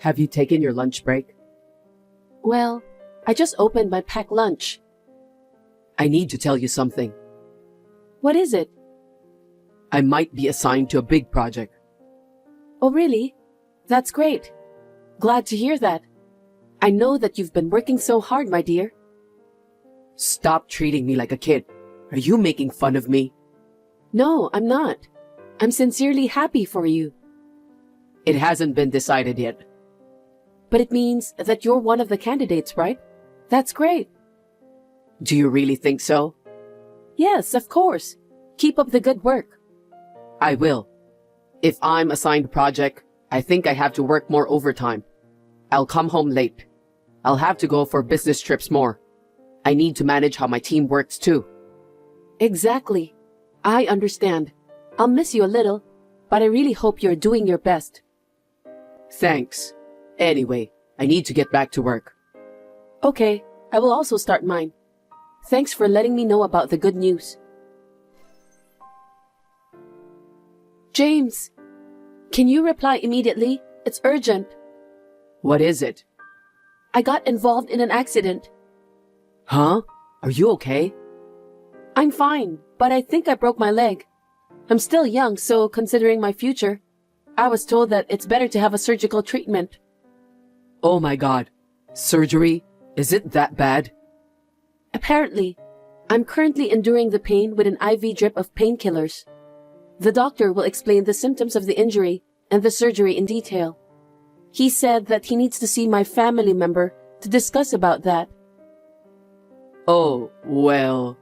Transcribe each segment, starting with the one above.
Have you taken your lunch break? Well, I just opened my packed lunch. I need to tell you something. What is it? I might be assigned to a big project. Oh, really? That's great. Glad to hear that. I know that you've been working so hard, my dear. Stop treating me like a kid. Are you making fun of me? No, I'm not. I'm sincerely happy for you. It hasn't been decided yet. But it means that you're one of the candidates, right? That's great. Do you really think so? Yes, of course. Keep up the good work. I will. If I'm assigned a project, I think I have to work more overtime. I'll come home late. I'll have to go for business trips more. I need to manage how my team works too. Exactly. I understand. I'll miss you a little, but I really hope you're doing your best. Thanks. Anyway, I need to get back to work. Okay, I will also start mine. Thanks for letting me know about the good news. James, can you reply immediately? It's urgent. What is it? I got involved in an accident. Huh? Are you okay? I'm fine, but I think I broke my leg. I'm still young, so considering my future, I was told that it's better to have a surgical treatment. Oh my God. Surgery? Is it that bad? Apparently, I'm currently enduring the pain with an IV drip of painkillers. The doctor will explain the symptoms of the injury and the surgery in detail. He said that he needs to see my family member to discuss about that. Oh, well,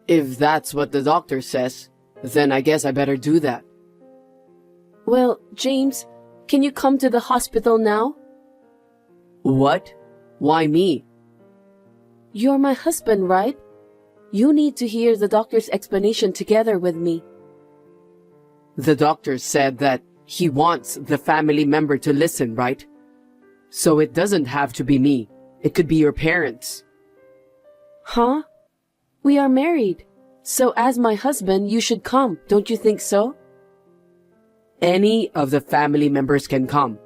if that's what the doctor says, then I guess I better do that. Well, James, can you come to the hospital now? What? Why me? You're my husband, right? You need to hear the doctor's explanation together with me. The doctor said that he wants the family member to listen, right? So it doesn't have to be me. It could be your parents. Huh? We are married. So as my husband, you should come, don't you think so? Any of the family members can come.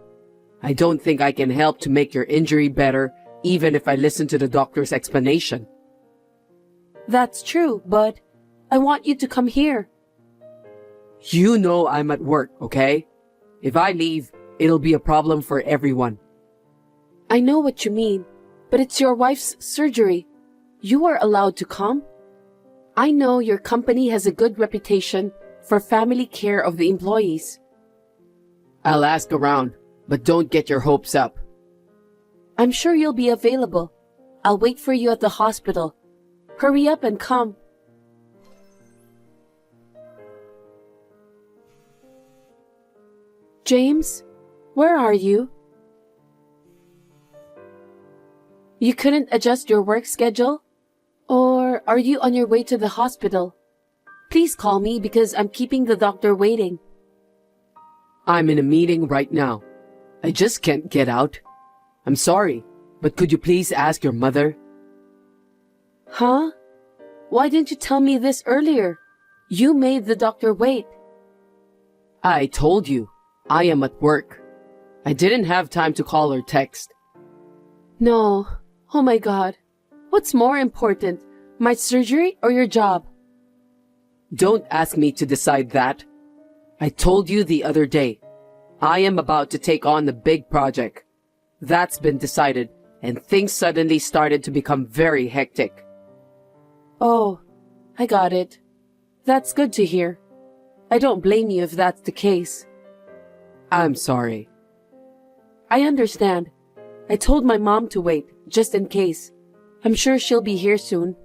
I don't think I can help to make your injury better, even if I listen to the doctor's explanation. That's true, but I want you to come here. You know I'm at work, okay? If I leave, it'll be a problem for everyone. I know what you mean, but it's your wife's surgery. You are allowed to come. I know your company has a good reputation for family care of the employees. I'll ask around, but don't get your hopes up. I'm sure you'll be available. I'll wait for you at the hospital. Hurry up and come. James, where are you? You couldn't adjust your work schedule? Or are you on your way to the hospital? Please call me because I'm keeping the doctor waiting. I'm in a meeting right now. I just can't get out. I'm sorry, but could you please ask your mother? Huh? Why didn't you tell me this earlier? You made the doctor wait. I told you, I am at work. I didn't have time to call or text. No. Oh my God. What's more important, my surgery or your job? Don't ask me to decide that. I told you the other day, I am about to take on the big project. That's been decided, and things suddenly started to become very hectic. Oh, I got it. That's good to hear. I don't blame you if that's the case. I'm sorry. I understand. I told my mom to wait, just in case. I'm sure she'll be here soon.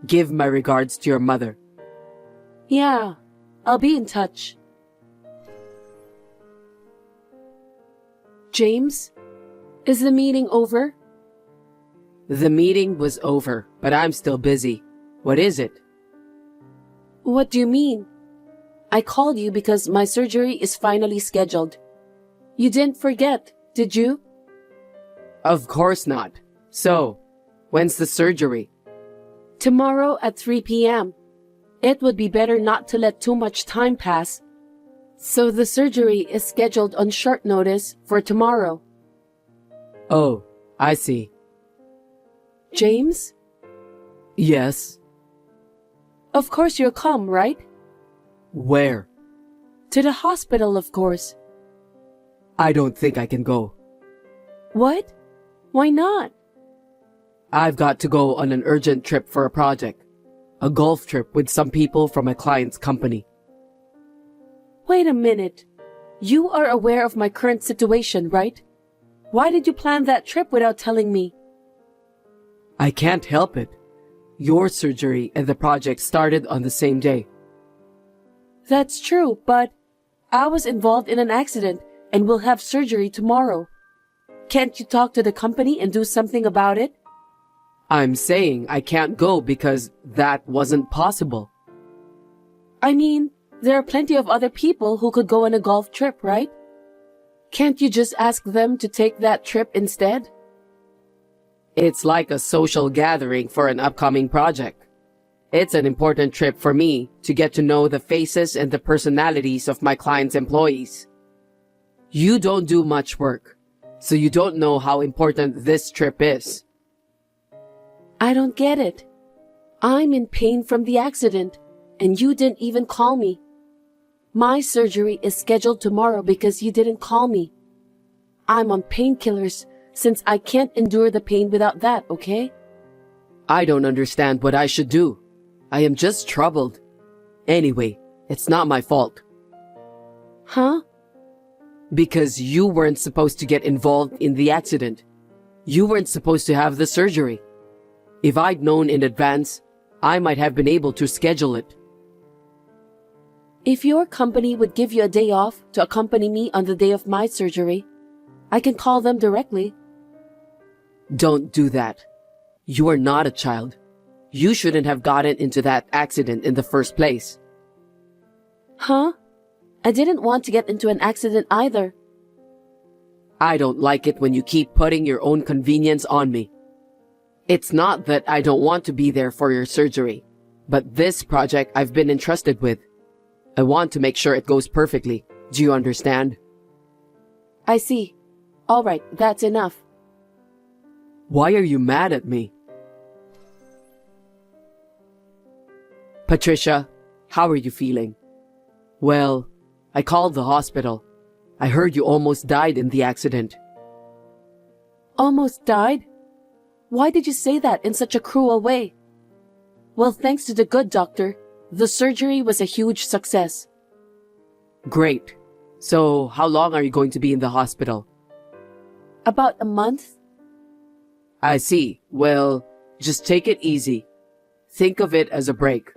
Give my regards to your mother. Yeah, I'll be in touch. James, is the meeting over? The meeting was over, but I'm still busy. What is it? What do you mean? I called you because my surgery is finally scheduled. You didn't forget, did you? Of course not. So, when's the surgery? Tomorrow at 3 p.m. It would be better not to let too much time pass. So the surgery is scheduled on short notice for tomorrow. Oh, I see. James? Yes. Of course you'll come, right? Where? To the hospital, of course. I don't think I can go. What? Why not? I've got to go on an urgent trip for a project. A golf trip with some people from my client's company. Wait a minute. You are aware of my current situation, right? Why did you plan that trip without telling me? I can't help it. Your surgery and the project started on the same day. That's true, but I was involved in an accident and will have surgery tomorrow. Can't you talk to the company and do something about it? I'm saying I can't go because that wasn't possible. I mean, there are plenty of other people who could go on a golf trip, right? Can't you just ask them to take that trip instead? It's like a social gathering for an upcoming project. It's an important trip for me to get to know the faces and the personalities of my client's employees. You don't do much work, so you don't know how important this trip is. I don't get it. I'm in pain from the accident, and you didn't even call me. My surgery is scheduled tomorrow because you didn't call me. I'm on painkillers since I can't endure the pain without that, okay? I don't understand what I should do. I am just troubled. Anyway, it's not my fault. Huh? Because you weren't supposed to get involved in the accident. You weren't supposed to have the surgery. If I'd known in advance, I might have been able to schedule it. If your company would give you a day off to accompany me on the day of my surgery, I can call them directly. Don't do that. You are not a child. You shouldn't have gotten into that accident in the first place. Huh? I didn't want to get into an accident either. I don't like it when you keep putting your own convenience on me. It's not that I don't want to be there for your surgery, but this project I've been entrusted with. I want to make sure it goes perfectly. Do you understand? I see. All right, that's enough. Why are you mad at me? Patricia, how are you feeling? Well, I called the hospital. I heard you almost died in the accident. Almost died? Why did you say that in such a cruel way? Well, thanks to the good doctor, the surgery was a huge success. Great. So, how long are you going to be in the hospital? About a month? I see. Well, just take it easy. Think of it as a break.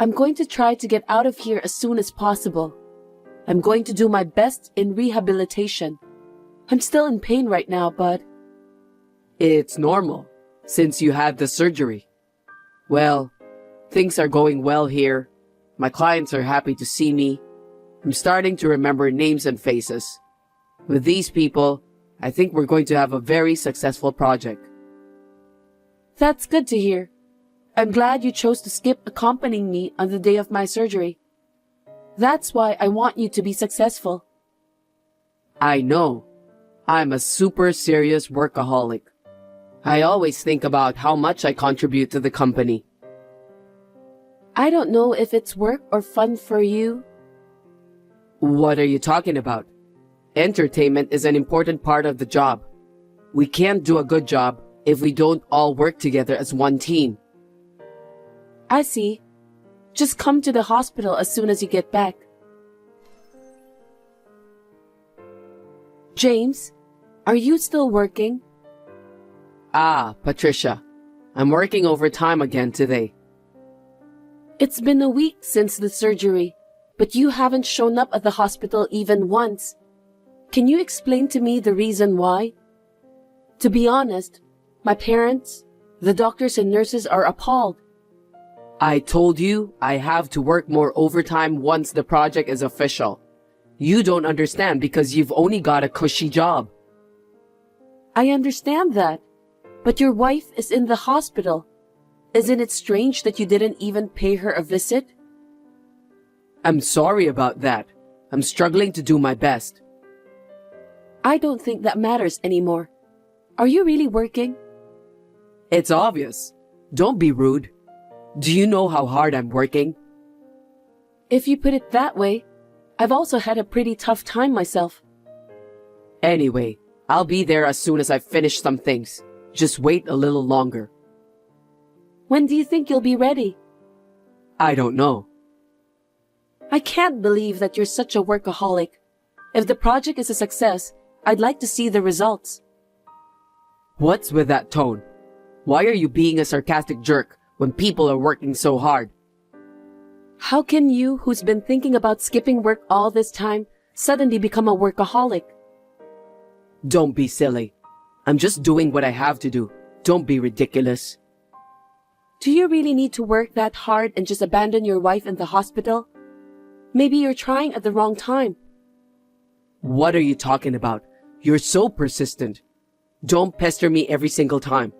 I'm going to try to get out of here as soon as possible. I'm going to do my best in rehabilitation. I'm still in pain right now, but... It's normal, since you had the surgery. Well, things are going well here. My clients are happy to see me. I'm starting to remember names and faces. With these people, I think we're going to have a very successful project. That's good to hear. I'm glad you chose to skip accompanying me on the day of my surgery. That's why I want you to be successful. I know. I'm a super serious workaholic. I always think about how much I contribute to the company. I don't know if it's work or fun for you. What are you talking about? Entertainment is an important part of the job. We can't do a good job if we don't all work together as one team. I see. Just come to the hospital as soon as you get back. James, are you still working? Ah, Patricia. I'm working overtime again today. It's been a week since the surgery, but you haven't shown up at the hospital even once. Can you explain to me the reason why? To be honest, my parents, the doctors and nurses are appalled. I told you I have to work more overtime once the project is official. You don't understand because you've only got a cushy job. I understand that, but your wife is in the hospital. Isn't it strange that you didn't even pay her a visit? I'm sorry about that. I'm struggling to do my best. I don't think that matters anymore. Are you really working? It's obvious. Don't be rude. Do you know how hard I'm working? If you put it that way, I've also had a pretty tough time myself. Anyway, I'll be there as soon as I finish some things. Just wait a little longer. When do you think you'll be ready? I don't know. I can't believe that you're such a workaholic. If the project is a success, I'd like to see the results. What's with that tone? Why are you being a sarcastic jerk when people are working so hard? How can you, who's been thinking about skipping work all this time, suddenly become a workaholic? Don't be silly. I'm just doing what I have to do. Don't be ridiculous. Do you really need to work that hard and just abandon your wife in the hospital? Maybe you're trying at the wrong time. What are you talking about? You're so persistent. Don't pester me every single time.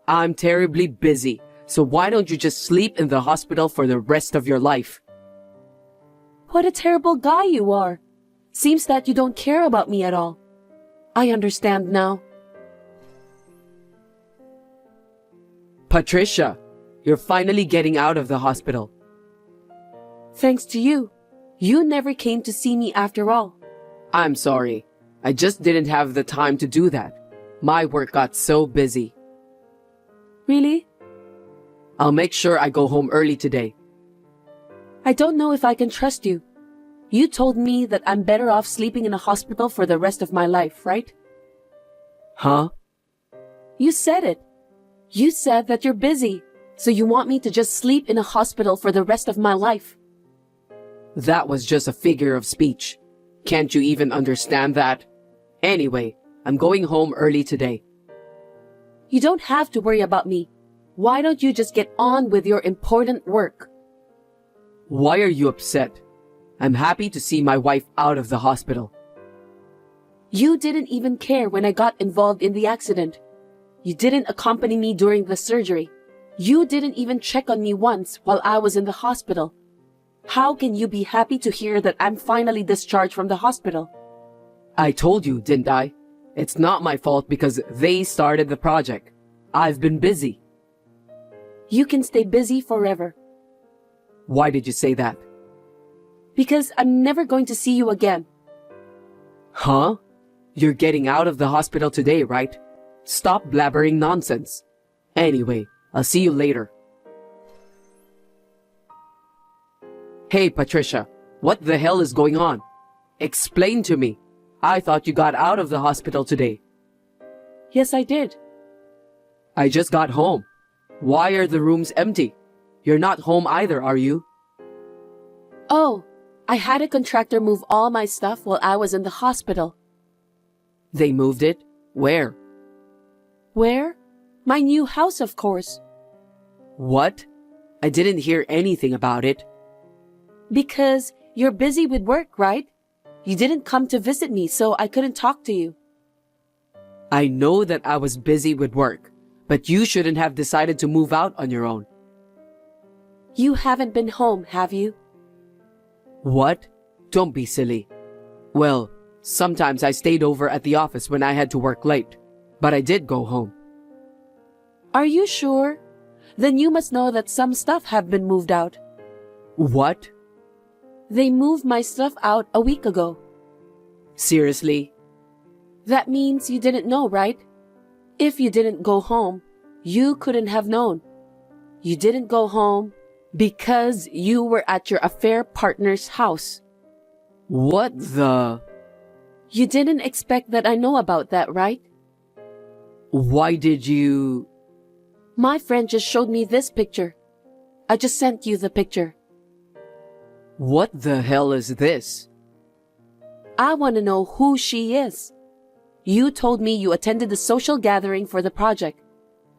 I'm terribly busy, so why don't you just sleep in the hospital for the rest of your life? What a terrible guy you are. Seems that you don't care about me at all. I understand now. Patricia, you're finally getting out of the hospital. Thanks to you. You never came to see me after all. I'm sorry. I just didn't have the time to do that. My work got so busy. Really? I'll make sure I go home early today. I don't know if I can trust you. You told me that I'm better off sleeping in a hospital for the rest of my life, right? Huh? You said it. You said that you're busy, so you want me to just sleep in a hospital for the rest of my life. That was just a figure of speech. Can't you even understand that? Anyway, I'm going home early today. You don't have to worry about me. Why don't you just get on with your important work? Why are you upset? I'm happy to see my wife out of the hospital. You didn't even care when I got involved in the accident. You didn't accompany me during the surgery. You didn't even check on me once while I was in the hospital. How can you be happy to hear that I'm finally discharged from the hospital? I told you, didn't I? It's not my fault because they started the project. I've been busy. You can stay busy forever. Why did you say that? Because I'm never going to see you again. Huh? You're getting out of the hospital today, right? Stop blabbering nonsense. Anyway, I'll see you later. Hey, Patricia, what the hell is going on? Explain to me. I thought you got out of the hospital today. Yes, I did. I just got home. Why are the rooms empty? You're not home either, are you? Oh, I had a contractor move all my stuff while I was in the hospital. They moved it? Where? Where? My new house, of course. What? I didn't hear anything about it. Because you're busy with work, right? You didn't come to visit me, so I couldn't talk to you. I know that I was busy with work, but you shouldn't have decided to move out on your own. You haven't been home, have you? What? Don't be silly. Well, sometimes I stayed over at the office when I had to work late, but I did go home. Are you sure? Then you must know that some stuff have been moved out. What? They moved my stuff out a week ago. Seriously? That means you didn't know, right? If you didn't go home, you couldn't have known. You didn't go home because you were at your affair partner's house. What the? You didn't expect that I know about that, right? Why did you? My friend just showed me this picture. I just sent you the picture. What the hell is this? I want to know who she is. You told me you attended the social gathering for the project.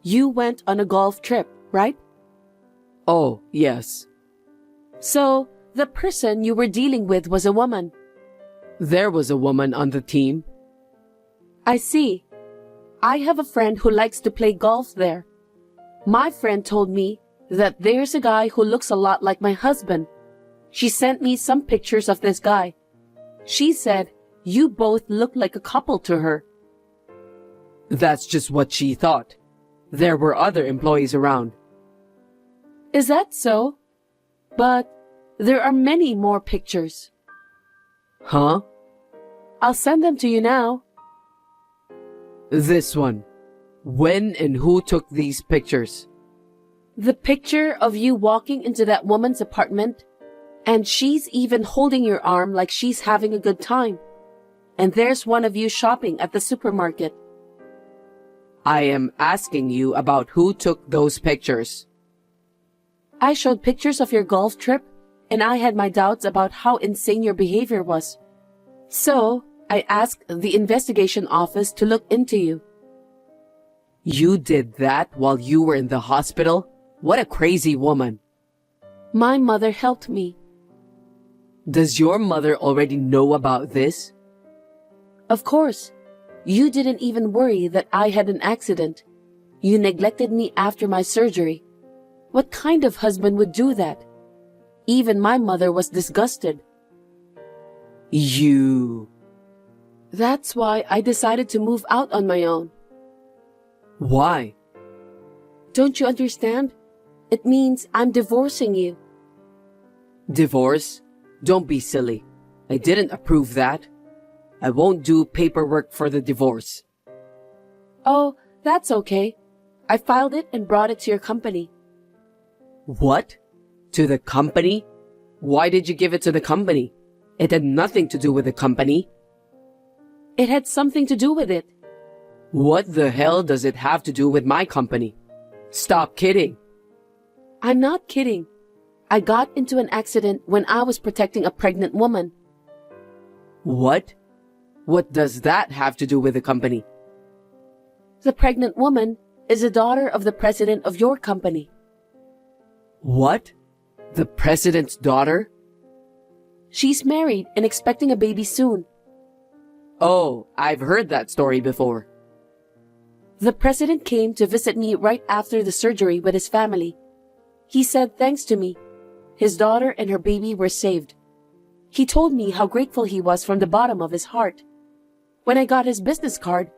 You went on a golf trip, right? Oh, yes. So, the person you were dealing with was a woman. There was a woman on the team. I see. I have a friend who likes to play golf there. My friend told me that there's a guy who looks a lot like my husband. She sent me some pictures of this guy. She said you both look like a couple to her. That's just what she thought. There were other employees around. Is that so? But there are many more pictures. Huh? I'll send them to you now. This one. When and who took these pictures? The picture of you walking into that woman's apartment, and she's even holding your arm like she's having a good time. And there's one of you shopping at the supermarket. I am asking you about who took those pictures. I showed pictures of your golf trip, and I had my doubts about how insane your behavior was. So, I asked the investigation office to look into you. You did that while you were in the hospital? What a crazy woman. My mother helped me. Does your mother already know about this? Of course. You didn't even worry that I had an accident. You neglected me after my surgery. What kind of husband would do that? Even my mother was disgusted. You... That's why I decided to move out on my own. Why? Don't you understand? It means I'm divorcing you. Divorce? Don't be silly. I didn't approve that. I won't do paperwork for the divorce. Oh, that's okay. I filed it and brought it to your company. What? To the company? Why did you give it to the company? It had nothing to do with the company. It had something to do with it. What the hell does it have to do with my company? Stop kidding. I'm not kidding. I got into an accident when I was protecting a pregnant woman. What? What does that have to do with the company? The pregnant woman is the daughter of the president of your company. What? The president's daughter? She's married and expecting a baby soon. Oh, I've heard that story before. The president came to visit me right after the surgery with his family. He said thanks to me, his daughter and her baby were saved. He told me how grateful he was from the bottom of his heart. When I got his business card,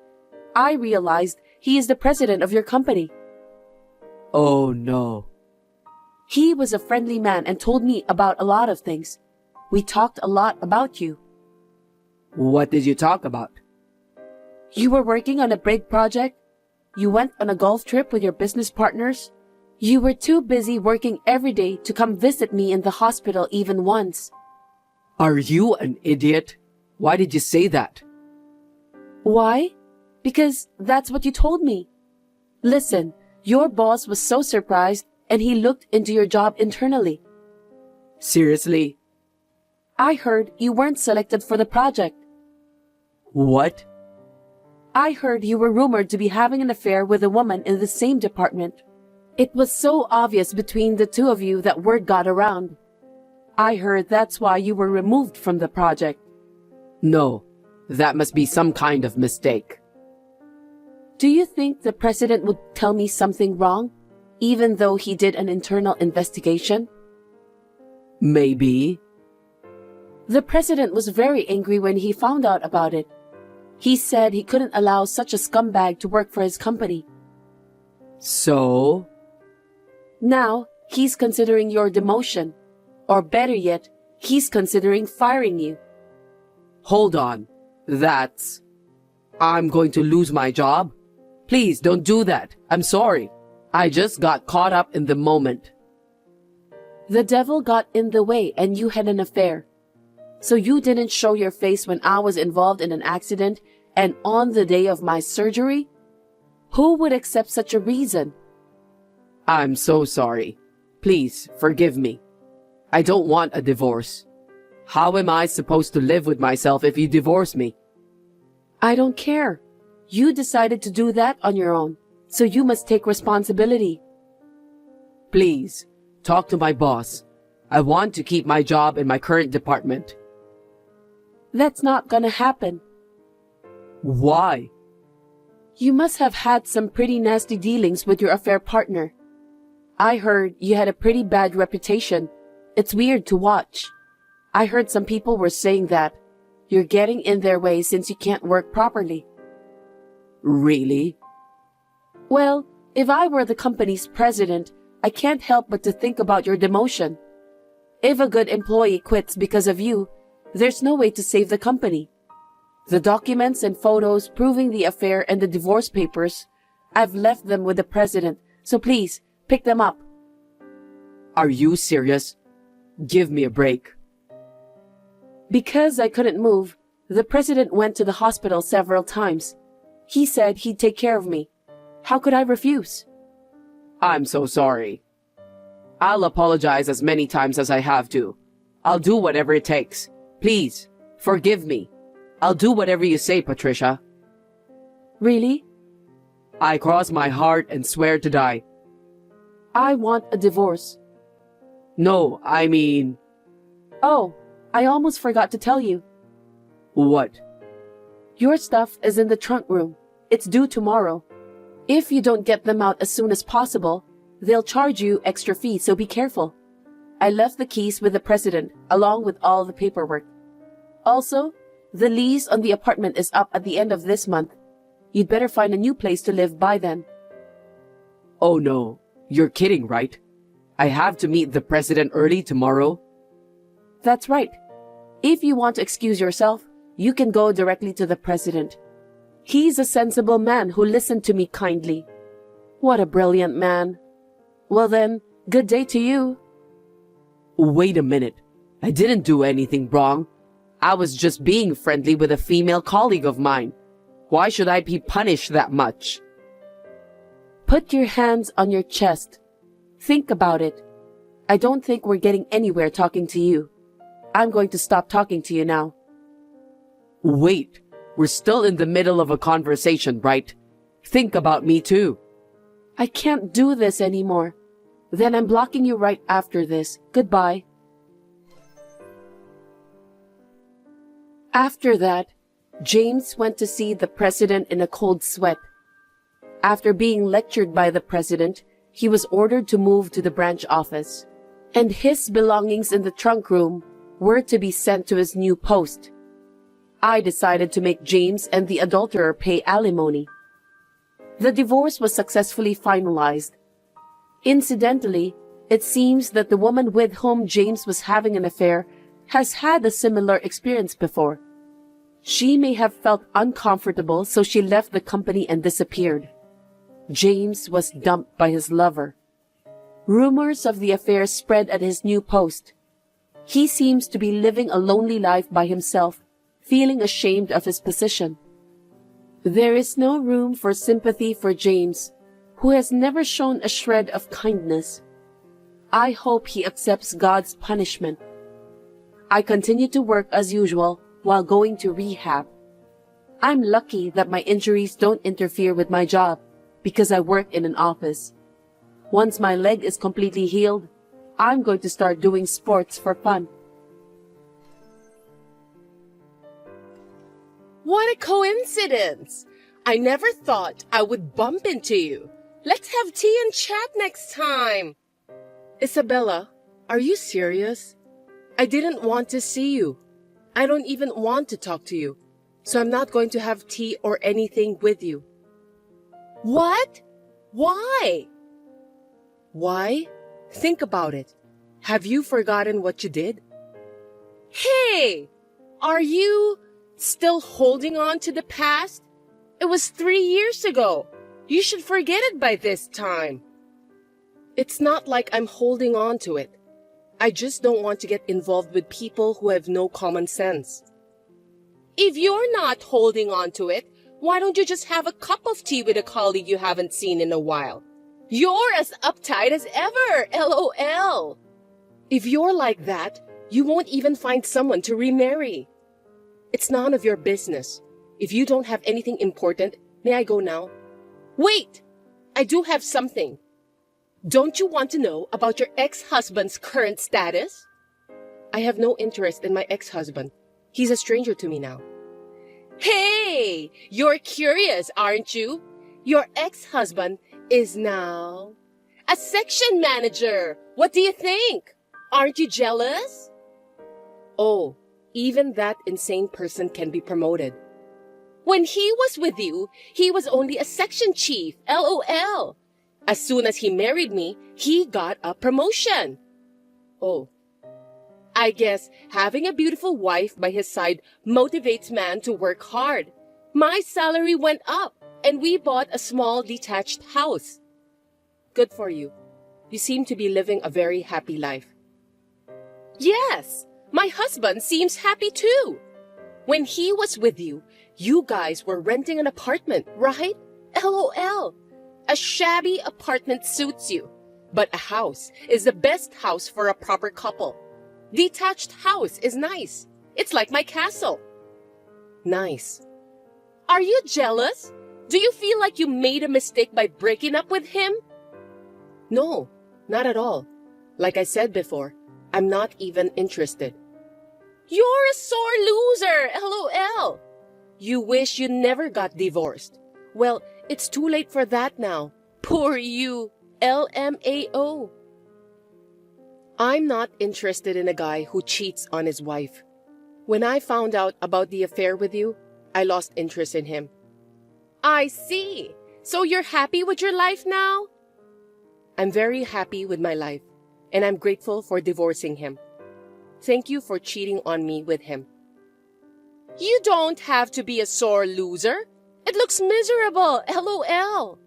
I realized he is the president of your company. Oh no. He was a friendly man and told me about a lot of things. We talked a lot about you. What did you talk about? You were working on a big project. You went on a golf trip with your business partners. You were too busy working every day to come visit me in the hospital even once. Are you an idiot? Why did you say that? Why? Because that's what you told me. Listen, your boss was so surprised and he looked into your job internally. Seriously? I heard you weren't selected for the project. What? I heard you were rumored to be having an affair with a woman in the same department. It was so obvious between the two of you that word got around. I heard that's why you were removed from the project. No, that must be some kind of mistake. Do you think the president would tell me something wrong, even though he did an internal investigation? Maybe. The president was very angry when he found out about it. He said he couldn't allow such a scumbag to work for his company. So? Now, he's considering your demotion. Or better yet, he's considering firing you. Hold on. I'm going to lose my job? Please don't do that. I'm sorry. I just got caught up in the moment. The devil got in the way and you had an affair. So you didn't show your face when I was involved in an accident and on the day of my surgery? Who would accept such a reason? I'm so sorry. Please forgive me. I don't want a divorce. How am I supposed to live with myself if you divorce me? I don't care. You decided to do that on your own, so you must take responsibility. Please, talk to my boss. I want to keep my job in my current department. That's not gonna happen. Why? You must have had some pretty nasty dealings with your affair partner. I heard you had a pretty bad reputation, It's weird to watch. I heard some people were saying that you're getting in their way since you can't work properly. Really? Well, if I were the company's president, I can't help but to think about your demotion. If a good employee quits because of you, there's no way to save the company. The documents and photos proving the affair and the divorce papers, I've left them with the president, so please, pick them up. Are you serious? Give me a break. Because I couldn't move, the president went to the hospital several times. He said he'd take care of me. How could I refuse? I'm so sorry. I'll apologize as many times as I have to. I'll do whatever it takes. Please, forgive me. I'll do whatever you say, Patricia. Really? I cross my heart and swear to die. I want a divorce. No, I mean... Oh, I almost forgot to tell you. What? Your stuff is in the trunk room. It's due tomorrow. If you don't get them out as soon as possible, they'll charge you extra fees, so be careful. I left the keys with the president, along with all the paperwork. Also, the lease on the apartment is up at the end of this month. You'd better find a new place to live by then. Oh no, you're kidding, right? I have to meet the president early tomorrow? That's right. If you want to excuse yourself, you can go directly to the president. He's a sensible man who listened to me kindly. What a brilliant man. Well then, good day to you. Wait a minute. I didn't do anything wrong. I was just being friendly with a female colleague of mine. Why should I be punished that much? Put your hands on your chest. Think about it. I don't think we're getting anywhere talking to you. I'm going to stop talking to you now. Wait, we're still in the middle of a conversation, right? Think about me too. I can't do this anymore. Then I'm blocking you right after this. Goodbye. After that, James went to see the president in a cold sweat. After being lectured by the president, he was ordered to move to the branch office, and his belongings in the trunk room were to be sent to his new post. I decided to make James and the adulterer pay alimony. The divorce was successfully finalized. Incidentally, it seems that the woman with whom James was having an affair has had a similar experience before. She may have felt uncomfortable, so she left the company and disappeared. James was dumped by his lover. Rumors of the affair spread at his new post. He seems to be living a lonely life by himself, feeling ashamed of his position. There is no room for sympathy for James, who has never shown a shred of kindness. I hope he accepts God's punishment. I continue to work as usual while going to rehab. I'm lucky that my injuries don't interfere with my job because I work in an office. Once my leg is completely healed, I'm going to start doing sports for fun. What a coincidence! I never thought I would bump into you. Let's have tea and chat next time. Isabella, are you serious? I didn't want to see you. I don't even want to talk to you, so I'm not going to have tea or anything with you. What? Why? Why? Think about it. Have you forgotten what you did? Hey! Are you still holding on to the past? It was 3 years ago. You should forget it by this time. It's not like I'm holding on to it. I just don't want to get involved with people who have no common sense. If you're not holding on to it, why don't you just have a cup of tea with a colleague you haven't seen in a while? You're as uptight as ever, LOL. If you're like that, you won't even find someone to remarry. It's none of your business. If you don't have anything important, may I go now? Wait! I do have something. Don't you want to know about your ex-husband's current status? I have no interest in my ex-husband. He's a stranger to me now. Hey! You're curious, aren't you? Your ex-husband is now a section manager. What do you think? Aren't you jealous? Oh, even that insane person can be promoted. When he was with you, he was only a section chief, LOL. As soon as he married me, he got a promotion. Oh, I guess having a beautiful wife by his side motivates man to work hard. My salary went up, and we bought a small detached house. Good for you. You seem to be living a very happy life. Yes, my husband seems happy too. When he was with you, you guys were renting an apartment, right? LOL. A shabby apartment suits you, but a house is the best house for a proper couple. Detached house is nice. It's like my castle. Nice. Are you jealous? Do you feel like you made a mistake by breaking up with him? No, not at all. Like I said before, I'm not even interested. You're a sore loser, LOL. You wish you never got divorced. Well, it's too late for that now. Poor you, LMAO. I'm not interested in a guy who cheats on his wife. When I found out about the affair with you, I lost interest in him. I see. So you're happy with your life now? I'm very happy with my life, and I'm grateful for divorcing him. Thank you for cheating on me with him. You don't have to be a sore loser. It looks miserable, LOL.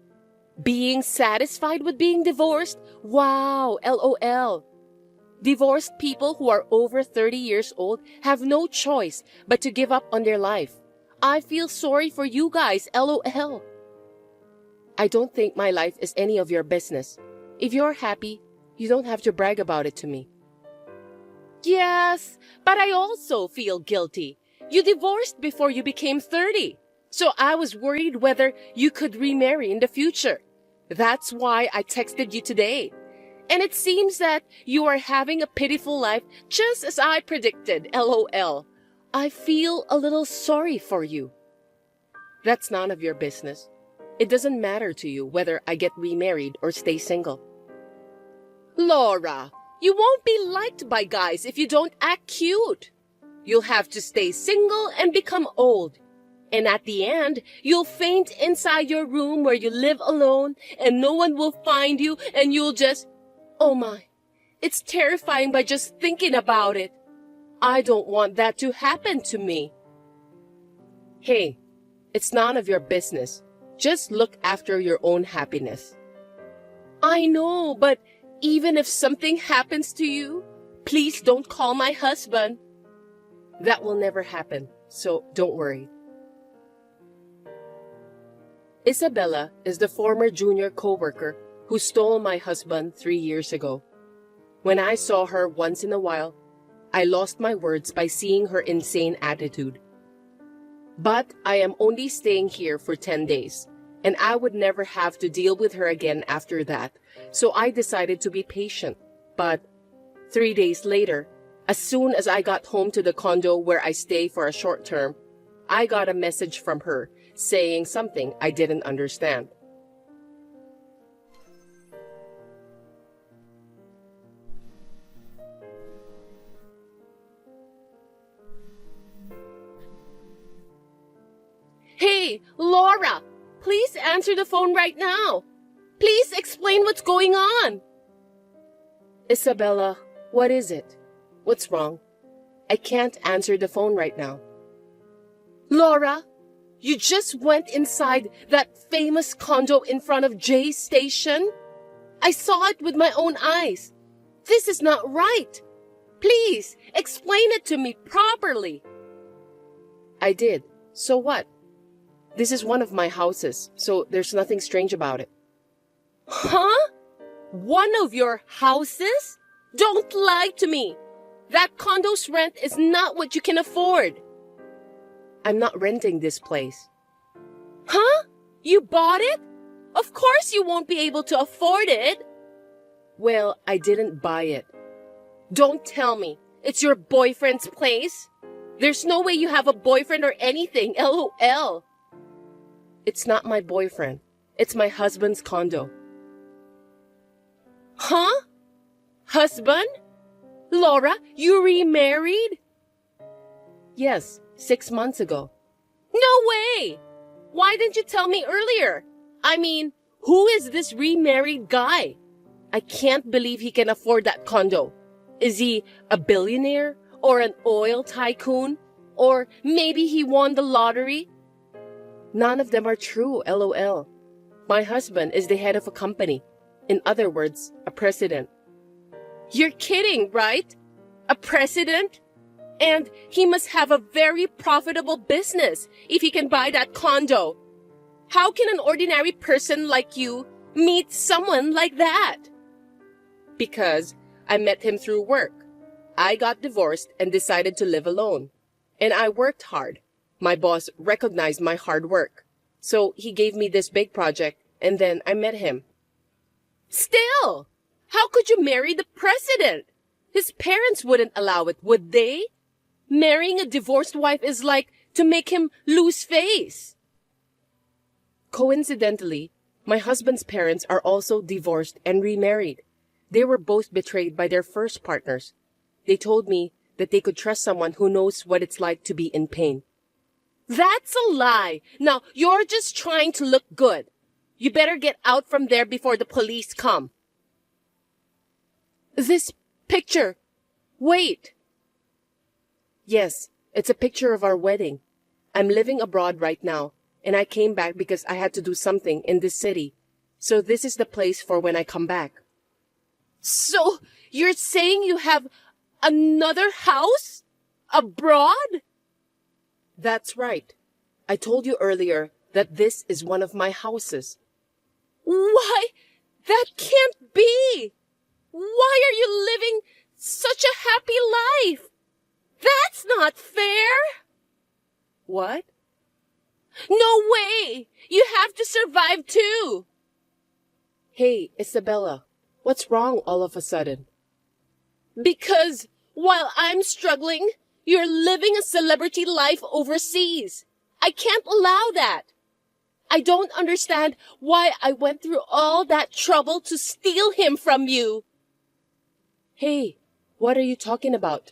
Being satisfied with being divorced? Wow, LOL. Divorced people who are over 30 years old have no choice but to give up on their life. I feel sorry for you guys, LOL. I don't think my life is any of your business. If you're happy, you don't have to brag about it to me. Yes, but I also feel guilty. You divorced before you became 30, so I was worried whether you could remarry in the future. That's why I texted you today. And it seems that you are having a pitiful life just as I predicted, LOL. I feel a little sorry for you. That's none of your business. It doesn't matter to you whether I get remarried or stay single. Laura, you won't be liked by guys if you don't act cute. You'll have to stay single and become old. And at the end, you'll faint inside your room where you live alone and no one will find you and you'll just... Oh my, it's terrifying by just thinking about it. I don't want that to happen to me. Hey, it's none of your business. Just look after your own happiness. I know, but even if something happens to you, please don't call my husband. That will never happen, so don't worry. Isabella is the former junior co-worker who stole my husband 3 years ago. When I saw her once in a while, I lost my words by seeing her insane attitude. But I am only staying here for 10 days, and I would never have to deal with her again after that, so I decided to be patient. But 3 days later, as soon as I got home to the condo where I stay for a short term, I got a message from her saying something I didn't understand. Hey, Laura, please answer the phone right now. Please explain what's going on. Isabella, what is it? What's wrong? I can't answer the phone right now. Laura, you just went inside that famous condo in front of Jay's station? I saw it with my own eyes. This is not right. Please, explain it to me properly. I did. So what? This is one of my houses, so there's nothing strange about it. Huh? One of your houses? Don't lie to me. That condo's rent is not what you can afford. I'm not renting this place. Huh? You bought it? Of course you won't be able to afford it. Well, I didn't buy it. Don't tell me it's your boyfriend's place. There's no way you have a boyfriend or anything, LOL. It's not my boyfriend. It's my husband's condo. Huh? Husband? Laura, you remarried? Yes, 6 months ago. No way! Why didn't you tell me earlier? I mean, who is this remarried guy? I can't believe he can afford that condo. Is he a billionaire or an oil tycoon? Or maybe he won the lottery? None of them are true, LOL. My husband is the head of a company. In other words, a president. You're kidding, right? A president? And he must have a very profitable business if he can buy that condo. How can an ordinary person like you meet someone like that? Because I met him through work. I got divorced and decided to live alone. And I worked hard. My boss recognized my hard work. So he gave me this big project, and then I met him. Still, how could you marry the president? His parents wouldn't allow it, would they? Marrying a divorced wife is like to make him lose face. Coincidentally, my husband's parents are also divorced and remarried. They were both betrayed by their first partners. They told me that they could trust someone who knows what it's like to be in pain. That's a lie. Now, you're just trying to look good. You better get out from there before the police come. This picture. Wait. Yes, it's a picture of our wedding. I'm living abroad right now, and I came back because I had to do something in this city. So this is the place for when I come back. So, you're saying you have another house? Abroad? That's right. I told you earlier that this is one of my houses. Why? That can't be! Why are you living such a happy life? That's not fair! What? No way! You have to survive too! Hey, Isabella, what's wrong all of a sudden? Because while I'm struggling, you're living a celebrity life overseas. I can't allow that. I don't understand why I went through all that trouble to steal him from you. Hey, what are you talking about?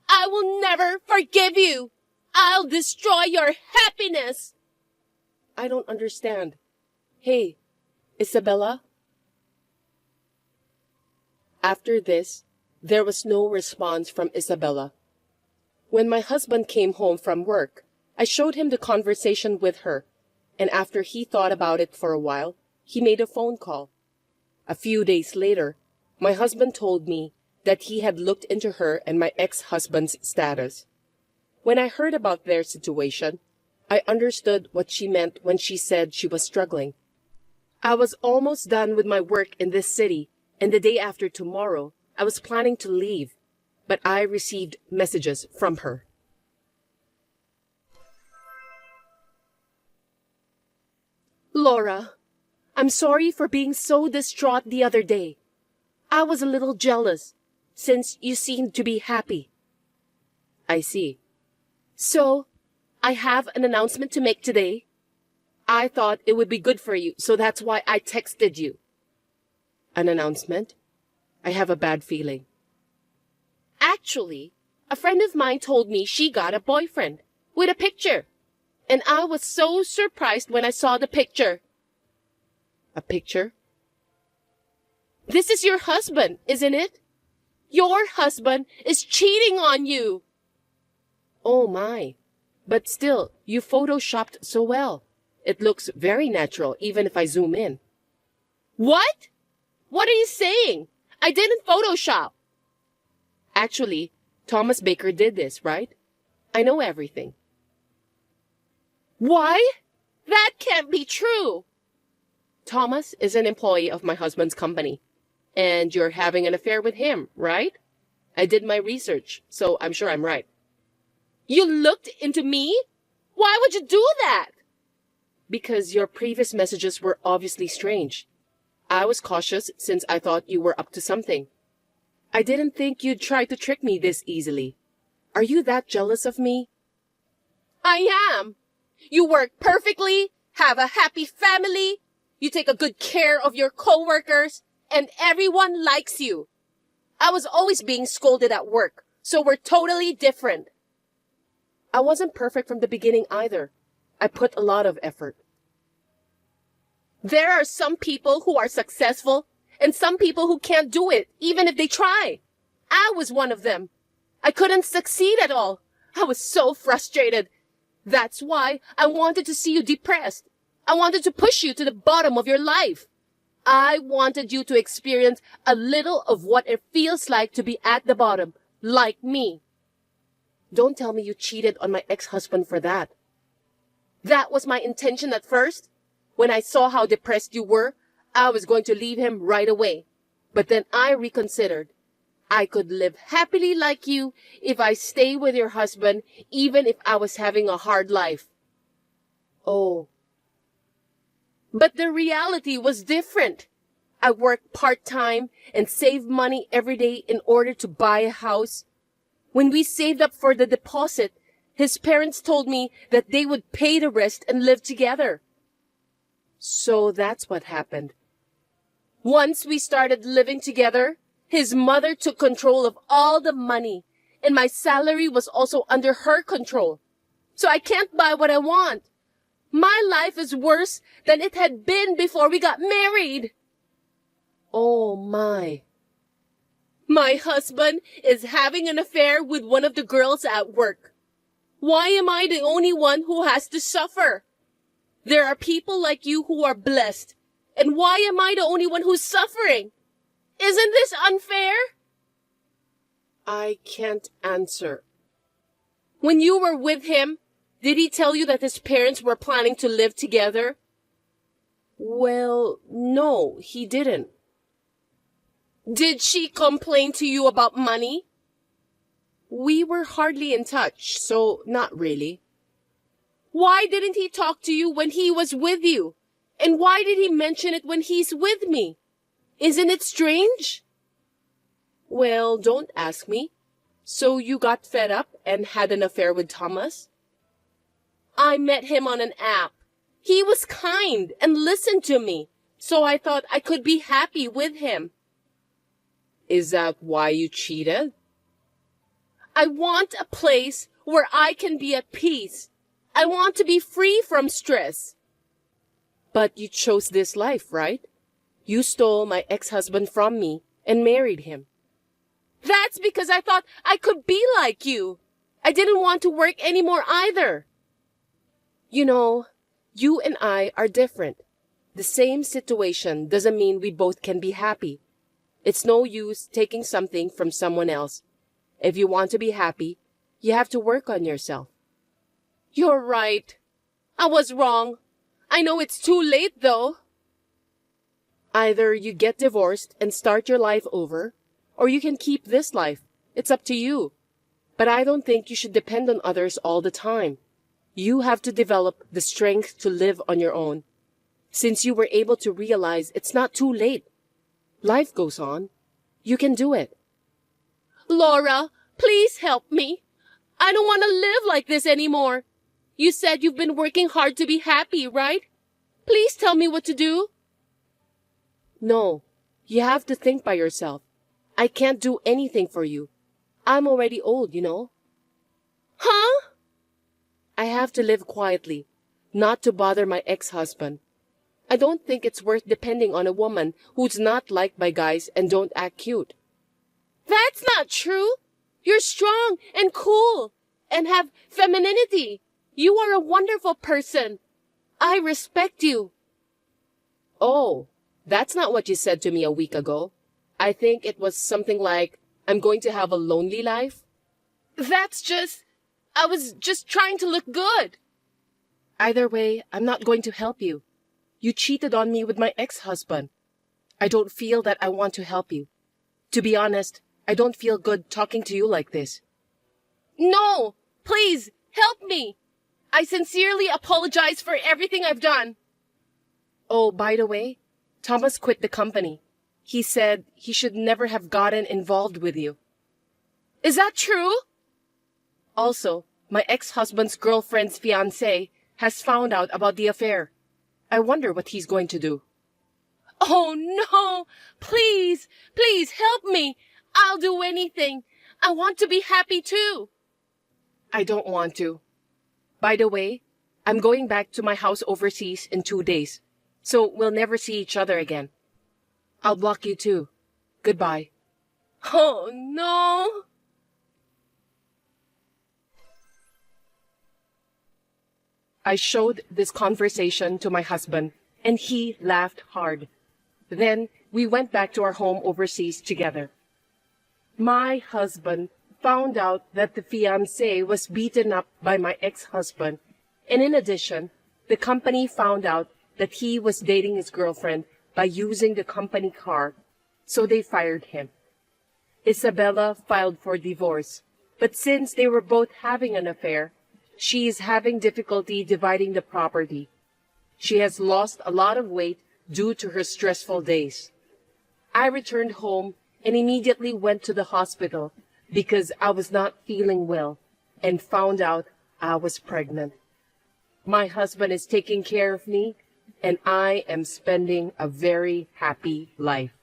I will never forgive you. I'll destroy your happiness. I don't understand. Hey, Isabella? After this, there was no response from Isabella. When my husband came home from work, I showed him the conversation with her, and after he thought about it for a while, he made a phone call. A few days later, my husband told me that he had looked into her and my ex-husband's status. When I heard about their situation, I understood what she meant when she said she was struggling. I was almost done with my work in this city, and the day after tomorrow, I was planning to leave, but I received messages from her. Laura, I'm sorry for being so distraught the other day. I was a little jealous, since you seemed to be happy. I see. So, I have an announcement to make today. I thought it would be good for you, so that's why I texted you. An announcement? I have a bad feeling. Actually, a friend of mine told me she got a boyfriend with a picture. And I was so surprised when I saw the picture. A picture? This is your husband, isn't it? Your husband is cheating on you. Oh my. But still, you photoshopped so well. It looks very natural, even if I zoom in. What? What are you saying? I didn't Photoshop. Actually, Thomas Baker did this, right? I know everything. Why? That can't be true. Thomas is an employee of my husband's company. And you're having an affair with him, right? I did my research, so I'm sure I'm right. You looked into me? Why would you do that? Because your previous messages were obviously strange. I was cautious since I thought you were up to something. I didn't think you'd try to trick me this easily. Are you that jealous of me? I am. You work perfectly, have a happy family, you take a good care of your coworkers, and everyone likes you. I was always being scolded at work, so we're totally different. I wasn't perfect from the beginning either. I put a lot of effort. There are some people who are successful and some people who can't do it, even if they try. I was one of them. I couldn't succeed at all. I was so frustrated. That's why I wanted to see you depressed. I wanted to push you to the bottom of your life. I wanted you to experience a little of what it feels like to be at the bottom, like me. Don't tell me you cheated on my ex-husband for that. That was my intention at first. When I saw how depressed you were, I was going to leave him right away. But then I reconsidered. I could live happily like you if I stay with your husband, even if I was having a hard life. Oh. But the reality was different. I worked part-time and saved money every day in order to buy a house. When we saved up for the deposit, his parents told me that they would pay the rest and live together. So that's what happened. Once we started living together, his mother took control of all the money, and my salary was also under her control. So I can't buy what I want. My life is worse than it had been before we got married. Oh my. My husband is having an affair with one of the girls at work. Why am I the only one who has to suffer? There are people like you who are blessed. And why am I the only one who's suffering? Isn't this unfair? I can't answer. When you were with him, did he tell you that his parents were planning to live together? Well, no, he didn't. Did she complain to you about money? We were hardly in touch, so not really. Why didn't he talk to you when he was with you? And why did he mention it when he's with me? Isn't it strange? Well, don't ask me. So you got fed up and had an affair with Thomas? I met him on an app. He was kind and listened to me, so I thought I could be happy with him. Is that why you cheated? I want a place where I can be at peace. I want to be free from stress. But you chose this life, right? You stole my ex-husband from me and married him. That's because I thought I could be like you. I didn't want to work anymore either. You know, you and I are different. The same situation doesn't mean we both can be happy. It's no use taking something from someone else. If you want to be happy, you have to work on yourself. You're right. I was wrong. I know it's too late, though. Either you get divorced and start your life over, or you can keep this life. It's up to you. But I don't think you should depend on others all the time. You have to develop the strength to live on your own. Since you were able to realize it's not too late. Life goes on. You can do it. Laura, please help me. I don't want to live like this anymore. You said you've been working hard to be happy, right? Please tell me what to do. No, you have to think by yourself. I can't do anything for you. I'm already old, you know. Huh? I have to live quietly, not to bother my ex-husband. I don't think it's worth depending on a woman who's not liked by guys and don't act cute. That's not true. You're strong and cool and have femininity. You are a wonderful person. I respect you. Oh, that's not what you said to me a week ago. I think it was something like, I'm going to have a lonely life. I was just trying to look good. Either way, I'm not going to help you. You cheated on me with my ex-husband. I don't feel that I want to help you. To be honest, I don't feel good talking to you like this. No, please, help me. I sincerely apologize for everything I've done. Oh, by the way, Thomas quit the company. He said he should never have gotten involved with you. Is that true? Also, my ex-husband's girlfriend's fiancé has found out about the affair. I wonder what he's going to do. Oh, no! Please, please help me! I'll do anything. I want to be happy too. I don't want to. By the way, I'm going back to my house overseas in 2 days, so we'll never see each other again. I'll block you too. Goodbye. Oh no! I showed this conversation to my husband, and he laughed hard. Then we went back to our home overseas together. My husband found out that the fiancé was beaten up by my ex-husband, and in addition, the company found out that he was dating his girlfriend by using the company car, so they fired him. Isabella filed for divorce, but since they were both having an affair, she is having difficulty dividing the property. She has lost a lot of weight due to her stressful days. I returned home and immediately went to the hospital because I was not feeling well and found out I was pregnant. My husband is taking care of me and I am spending a very happy life.